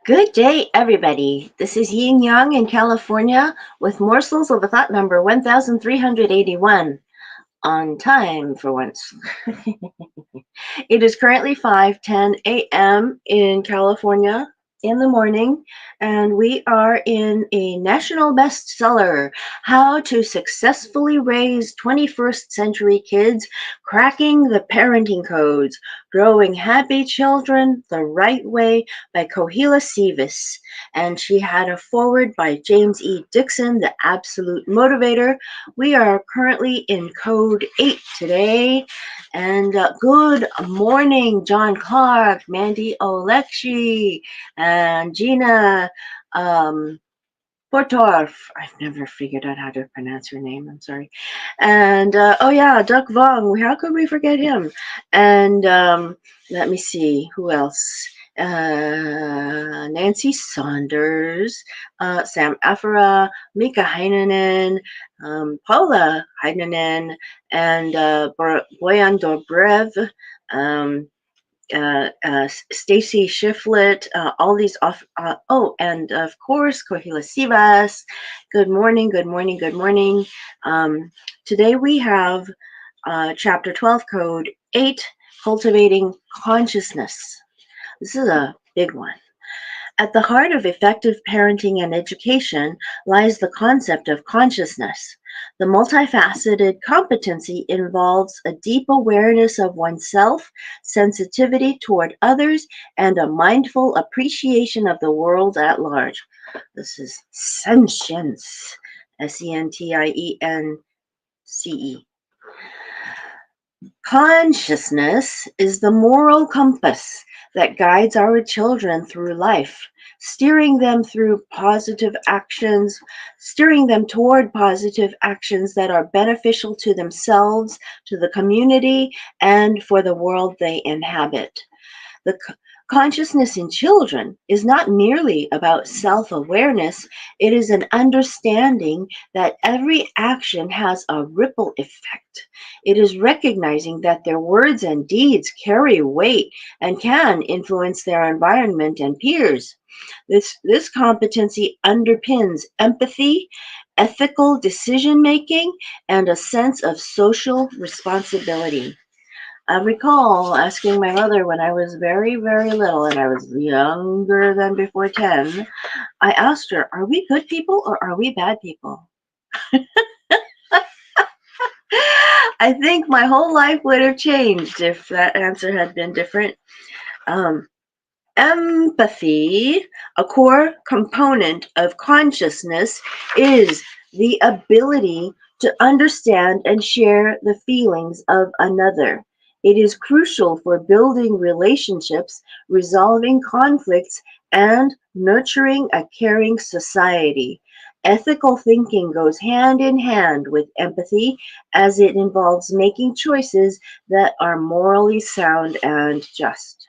Good day, everybody. This is Yin Yang in California with morsels of a thought number 1381 on time for once. It is currently 5:10 a.m. in California in the morning, and we are in a national bestseller, How to Successfully Raise 21st Century Kids, Cracking the Parenting Codes, Growing Happy Children the Right Way by Kohila Sivas. And she had a foreword by James E. Dixon, the absolute motivator. We are currently in code 8 today. And good morning, John Clark, Mandy Olekshi, and Gina um, Portorf. I've never figured out how to pronounce your name. I'm sorry. And oh yeah, Duck Vong. How could we forget him? And let me see who else. Nancy Saunders, Sam Afara, Mika Heinonen, Paula Heinonen, and Boyan Dobrev. Um, Stacy Shiflett, all these off. And of course, Kohila Sivas. Good morning, good morning, good morning. Um, Today we have Chapter 12, Code 8, Cultivating Consciousness. This is a big one. At the heart of effective parenting and education lies the concept of consciousness. The multifaceted competency involves a deep awareness of oneself, sensitivity toward others, and a mindful appreciation of the world at large. This is sentience. Sentience. Consciousness is the moral compass that guides our children through life, steering them steering them toward positive actions that are beneficial to themselves, to the community, and for the world they inhabit. The consciousness in children is not merely about self awareness, it is an understanding that every action has a ripple effect. It is recognizing that their words and deeds carry weight and can influence their environment and peers. This competency underpins empathy, ethical decision making, and a sense of social responsibility. I recall asking my mother when I was very, very little and I was younger than before 10. I asked her, are we good people or are we bad people? I think my whole life would have changed if that answer had been different. Um, Empathy, a core component of consciousness, is the ability to understand and share the feelings of another. It is crucial for building relationships, resolving conflicts, and nurturing a caring society. Ethical thinking goes hand in hand with empathy as it involves making choices that are morally sound and just.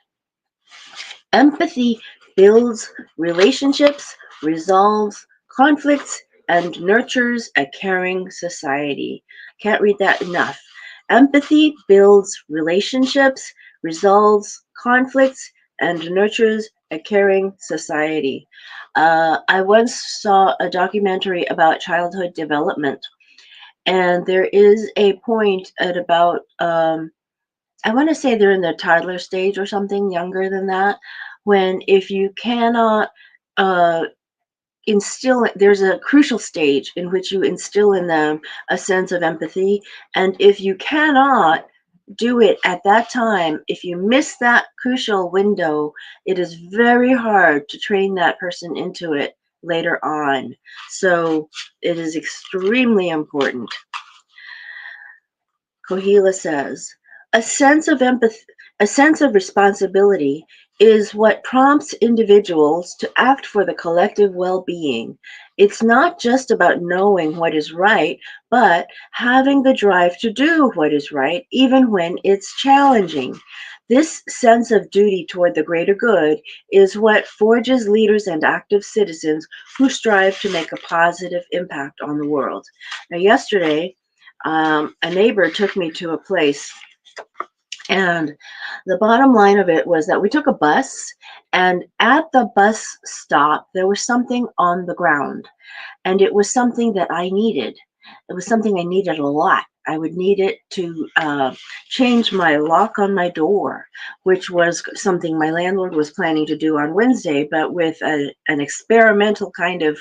Empathy builds relationships, resolves conflicts, and nurtures a caring society. Can't read that enough. Empathy builds relationships, resolves conflicts, and nurtures a caring society. I once saw a documentary about childhood development, and there is a point at about I want to say they're in the toddler stage or something younger than that, when if you cannot uh, instill, there's a crucial stage in which you instill in them a sense of empathy. And if you cannot do it at that time, if you miss that crucial window, it is very hard to train that person into it later on. So it is extremely important. Kohila says, a sense of empathy, a sense of responsibility is what prompts individuals to act for the collective well-being. It's not just about knowing what is right, but having the drive to do what is right, even when it's challenging. This sense of duty toward the greater good is what forges leaders and active citizens who strive to make a positive impact on the world. Now, yesterday, a neighbor took me to a place And the bottom line of it was that we took a bus, and at the bus stop, there was something on the ground, and it was something that I needed. It was something I needed a lot. I would need it to change my lock on my door, which was something my landlord was planning to do on Wednesday, but with an experimental kind of,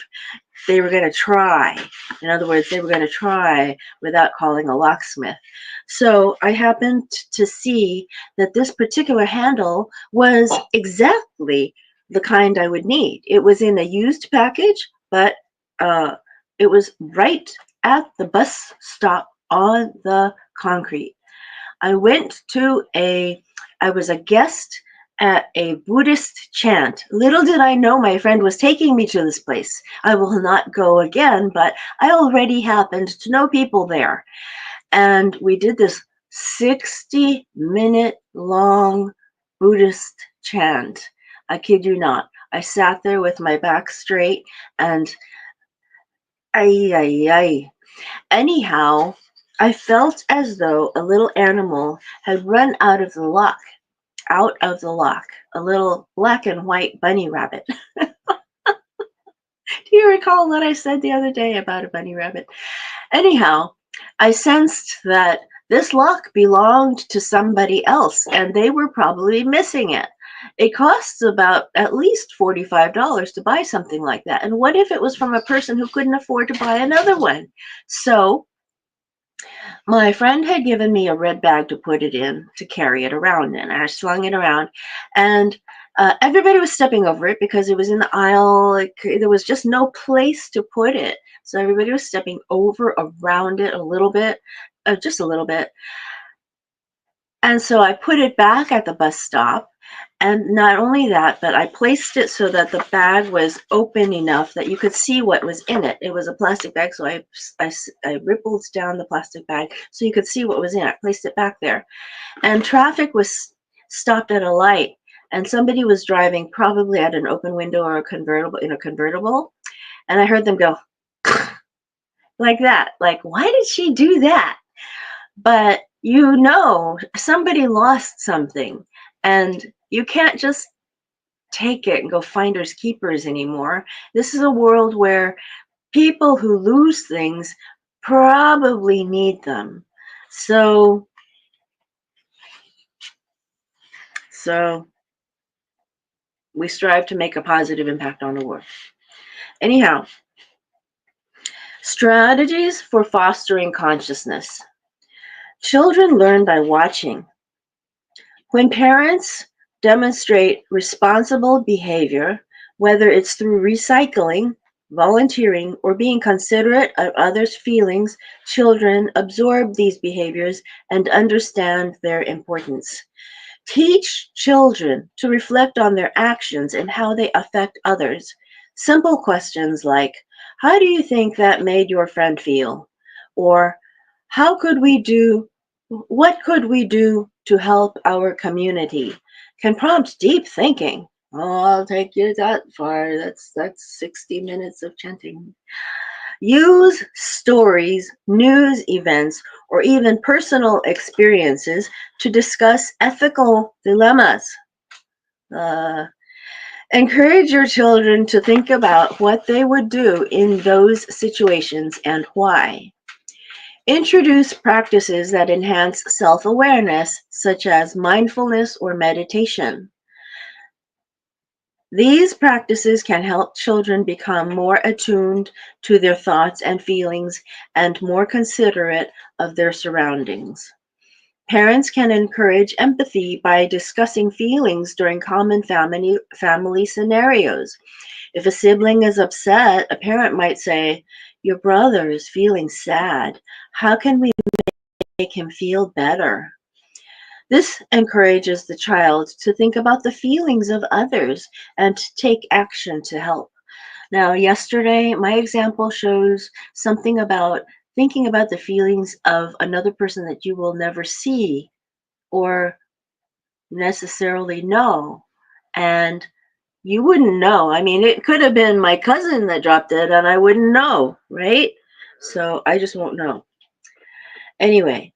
they were going to try. In other words, they were going to try without calling a locksmith. So I happened to see that this particular handle was exactly the kind I would need. It was in a used package, but uh, it was right at the bus stop on the concrete. I went to I was a guest at a Buddhist chant. Little did I know my friend was taking me to this place. I will not go again, but I already happened to know people there. And we did this 60-minute long Buddhist chant. I kid you not. I sat there with my back straight and ay, ay, ay. Anyhow, I felt as though a little animal had run out of the lock, a little black and white bunny rabbit. Do you recall what I said the other day about a bunny rabbit? Anyhow, I sensed that this lock belonged to somebody else, and they were probably missing it. It costs about at least $45 to buy something like that. And what if it was from a person who couldn't afford to buy another one? So my friend had given me a red bag to put it in, to carry it around in. I slung it around, and everybody was stepping over it because it was in the aisle. Like, there was just no place to put it. So everybody was stepping over, around it a little bit, just a little bit. And so I put it back at the bus stop. And not only that, but I placed it so that the bag was open enough that you could see what was in it. It was a plastic bag, so I rippled down the plastic bag so you could see what was in it. I placed it back there. And traffic was stopped at a light, and somebody was driving probably at an open window or in a convertible. And I heard them go like that. Like, why did she do that? But somebody lost something, and you can't just take it and go finders keepers anymore. This is a world where people who lose things probably need them. So we strive to make a positive impact on the world. Anyhow, strategies for fostering consciousness. Children learn by watching. When parents demonstrate responsible behavior, whether it's through recycling, volunteering, or being considerate of others' feelings, children absorb these behaviors and understand their importance. Teach children to reflect on their actions and how they affect others. Simple questions like, how do you think that made your friend feel? Or how could we do what could we do to help our community? Can prompt deep thinking. Oh, I'll take you that far. That's 60 minutes of chanting. Use stories, news events, or even personal experiences to discuss ethical dilemmas. Uh, Encourage your children to think about what they would do in those situations and why. Introduce practices that enhance self-awareness, such as mindfulness or meditation. These practices can help children become more attuned to their thoughts and feelings and more considerate of their surroundings. Parents can encourage empathy by discussing feelings during common family scenarios. If a sibling is upset, a parent might say, "Your brother is feeling sad. How can we make him feel better?" This encourages the child to think about the feelings of others and to take action to help. Now, yesterday, my example shows something about thinking about the feelings of another person that you will never see or necessarily know. And you wouldn't know. I mean, it could have been my cousin that dropped it and I wouldn't know, right? So I just won't know. Anyway,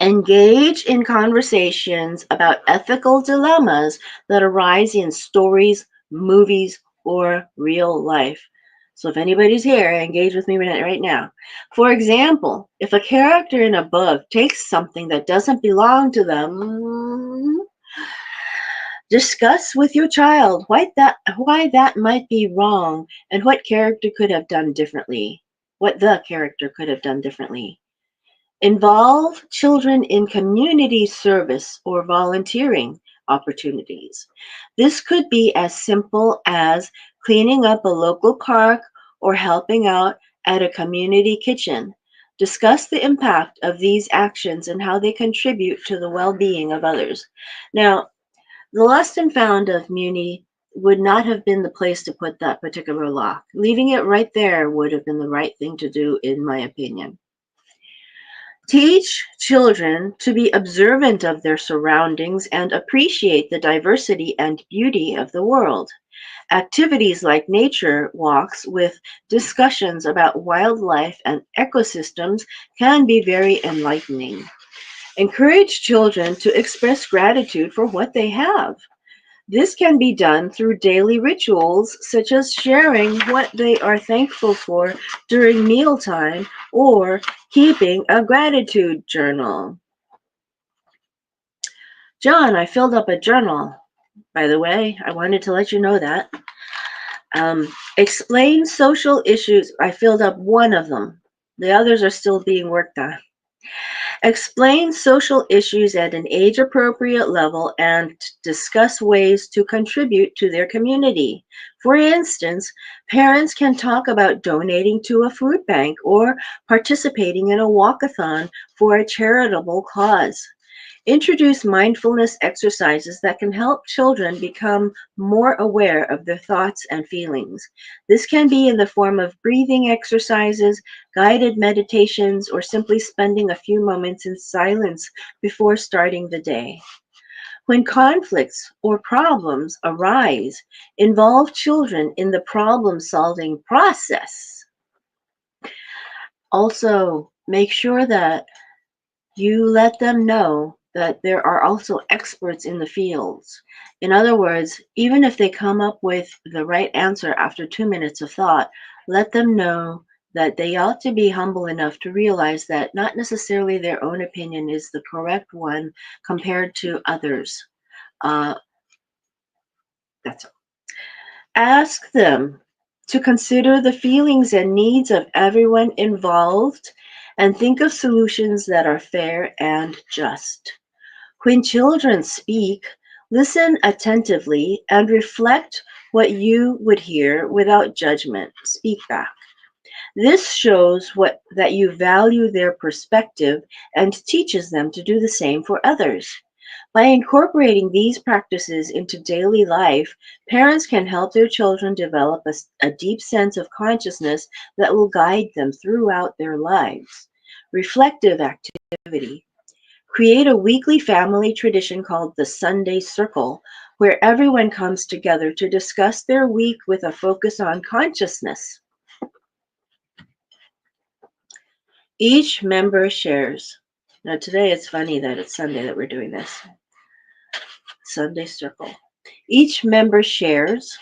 Engage in conversations about ethical dilemmas that arise in stories, movies, or real life. So if anybody's here, engage with me right now. For example, if a character in a book takes something that doesn't belong to them, discuss with your child why that might be wrong and what character could have done differently. What the character could have done differently. Involve children in community service or volunteering opportunities. This could be as simple as cleaning up a local park or helping out at a community kitchen. Discuss the impact of these actions and how they contribute to the well being of others. Now, the lost and found of Muni would not have been the place to put that particular lock. Leaving it right there would have been the right thing to do, in my opinion. Teach children to be observant of their surroundings and appreciate the diversity and beauty of the world. Activities like nature walks with discussions about wildlife and ecosystems can be very enlightening. Encourage children to express gratitude for what they have. This can be done through daily rituals such as sharing what they are thankful for during mealtime or keeping a gratitude journal. John, I filled up a journal, by the way. I wanted to let you know that. Explain social issues. I filled up one of them. The others are still being worked on. Explain social issues at an age-appropriate level and discuss ways to contribute to their community. For instance, parents can talk about donating to a food bank or participating in a walkathon for a charitable cause. Introduce mindfulness exercises that can help children become more aware of their thoughts and feelings. This can be in the form of breathing exercises, guided meditations, or simply spending a few moments in silence before starting the day. When conflicts or problems arise, involve children in the problem solving process. Also, make sure that you let them know that there are also experts in the fields. In other words, even if they come up with the right answer after 2 minutes of thought, let them know that they ought to be humble enough to realize that not necessarily their own opinion is the correct one compared to others. Uh, that's all. Ask them to consider the feelings and needs of everyone involved and think of solutions that are fair and just. When children speak, listen attentively and reflect what you would hear without judgment. Speak back. This shows that you value their perspective and teaches them to do the same for others. By incorporating these practices into daily life, parents can help their children develop a deep sense of consciousness that will guide them throughout their lives. Reflective activity. Create a weekly family tradition called the Sunday Circle, where everyone comes together to discuss their week with a focus on consciousness. Each member shares. Now, today it's funny that it's Sunday that we're doing this. Sunday Circle. Each member shares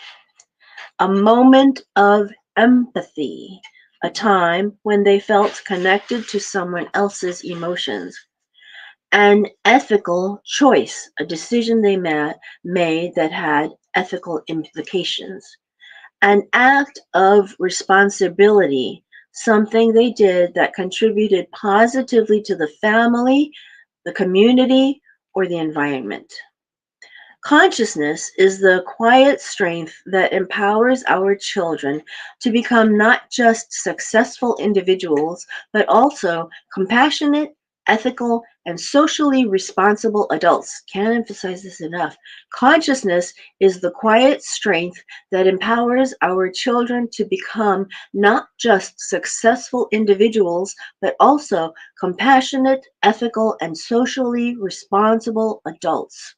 a moment of empathy, a time when they felt connected to someone else's emotions. An ethical choice, a decision they made that had ethical implications. An act of responsibility, something they did that contributed positively to the family, the community, or the environment. Consciousness is the quiet strength that empowers our children to become not just successful individuals, but also compassionate, ethical, and socially responsible adults. Can't emphasize this enough. Consciousness is the quiet strength that empowers our children to become not just successful individuals, but also compassionate, ethical, and socially responsible adults.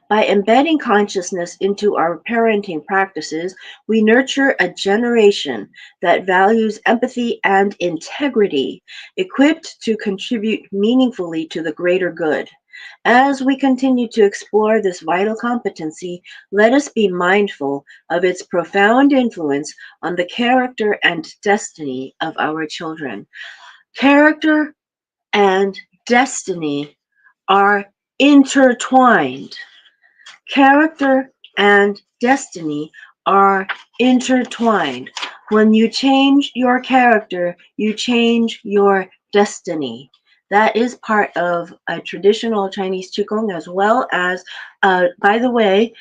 By embedding consciousness into our parenting practices, we nurture a generation that values empathy and integrity, equipped to contribute meaningfully to the greater good. As we continue to explore this vital competency, let us be mindful of its profound influence on the character and destiny of our children. Character and destiny are intertwined. Character and destiny are intertwined. When you change your character, you change your destiny. That is part of a traditional Chinese Qigong, as well as, by the way,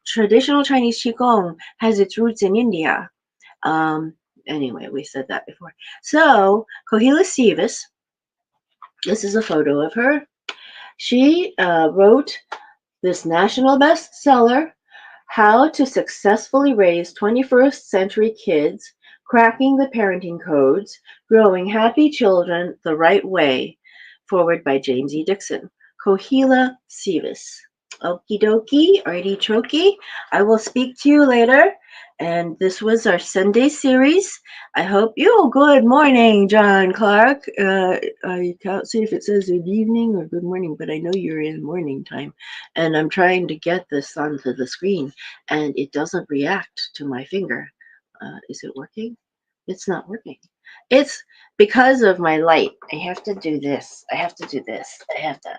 traditional Chinese Qigong has its roots in India. Um, anyway, we said that before. So, Kohila Sivas, this is a photo of her. She wrote this national bestseller, How to Successfully Raise 21st Century Kids, Cracking the Parenting Codes, Growing Happy Children the Right Way, forward by James E. Dixon. Kohila Sivas. Okie dokie, artichoke. I will speak to you later. And this was our Sunday series. I hope you. Oh, good morning, John Clark. I can't see if it says good evening or good morning, but I know you're in morning time. And I'm trying to get this onto the screen, and it doesn't react to my finger. Is it working? It's not working. It's because of my light. I have to do this. I have to do this. I have to,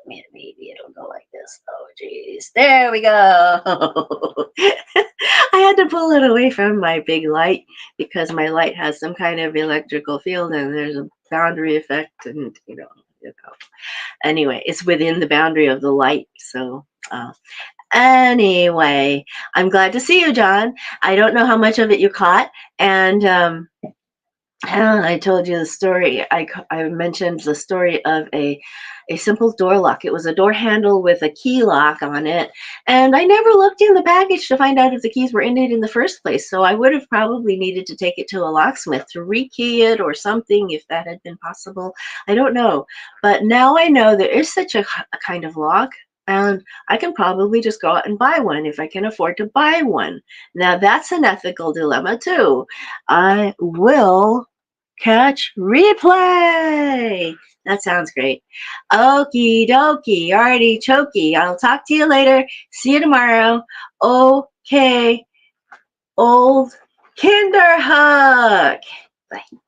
maybe it'll go like this. Oh, geez. There we go. I had to pull it away from my big light because my light has some kind of electrical field and there's a boundary effect and, Anyway, it's within the boundary of the light. So, anyway, I'm glad to see you, John. I don't know how much of it you caught. And, I told you the story. I mentioned the story of a simple door lock. It was a door handle with a key lock on it. And I never looked in the package to find out if the keys were in it in the first place. So I would have probably needed to take it to a locksmith to rekey it or something if that had been possible. I don't know. But now I know there is such a kind of lock. And I can probably just go out and buy one if I can afford to buy one. Now that's an ethical dilemma too. I will catch replay. That sounds great. Okie dokie, already chokey. I'll talk to you later. See you tomorrow. Okay, old Kinder hug. Bye.